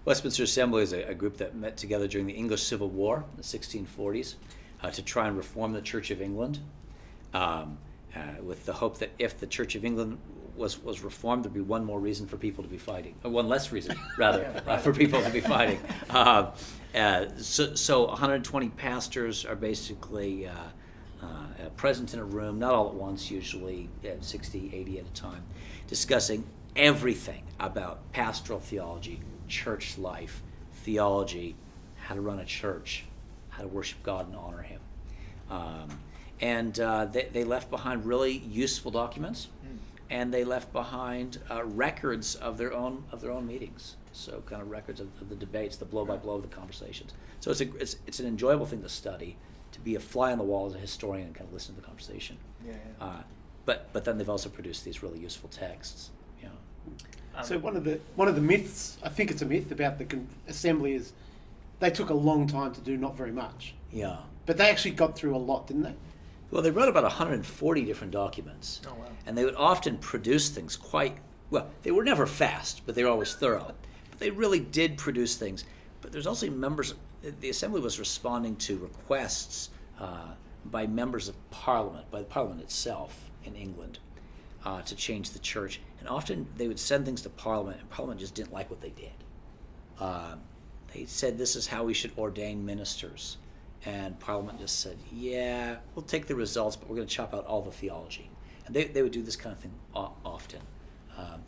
Westminster Assembly is a group that met together during the English Civil War in the 1640s to try and reform the Church of England, with the hope that if the Church of England was reformed, there'd be one more reason for people to be fighting, or one less reason, rather, for people to be fighting. So 120 pastors are basically present in a room, not all at once, usually 60, 80 at a time, discussing everything about pastoral theology, church life, theology, how to run a church, how to worship God and honor Him. They left behind really useful documents, and they left behind records of their own meetings. So kind of records of the debates, the blow by blow of the conversations. So it's an enjoyable thing to study, to be a fly on the wall as a historian and kind of listen to the conversation. But then they've also produced these really useful texts. You know. So one of the myths, I think it's a myth about the assembly, is they took a long time to do not very much. Yeah. But they actually got through a lot, didn't they? Well, they wrote about 140 different documents. Oh, wow. And they would often produce things quite, well, they were never fast, but they were always thorough. But they really did produce things. But there's also the Assembly was responding to requests by members of Parliament, by the Parliament itself in England, to change the church. And often they would send things to Parliament, and Parliament just didn't like what they did. They said, this is how we should ordain ministers. And Parliament just said, yeah, we'll take the results, but we're going to chop out all the theology. And they would do this kind of thing often.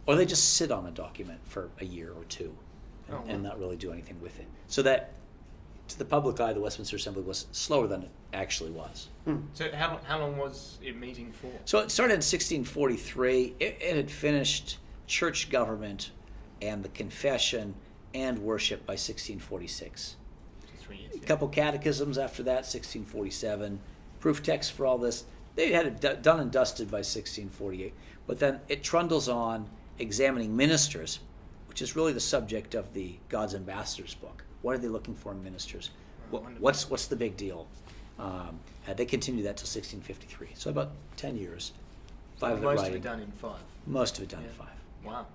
Or they just sit on a document for a year or two and not really do anything with it. So that, to the public eye, the Westminster Assembly was slower than it actually was. So how long was it meeting for? So it started in 1643. It had finished church government and the confession and worship by 1646. 3 years. A couple catechisms after that, 1647. Proof texts for all this. They had it done and dusted by 1648. But then it trundles on examining ministers, which is really the subject of the God's Ambassadors book. What are they looking for in ministers? What's the big deal? They continued that till 1653. So about 10 years. Most of it done in 5. Most of it done in 5. Wow.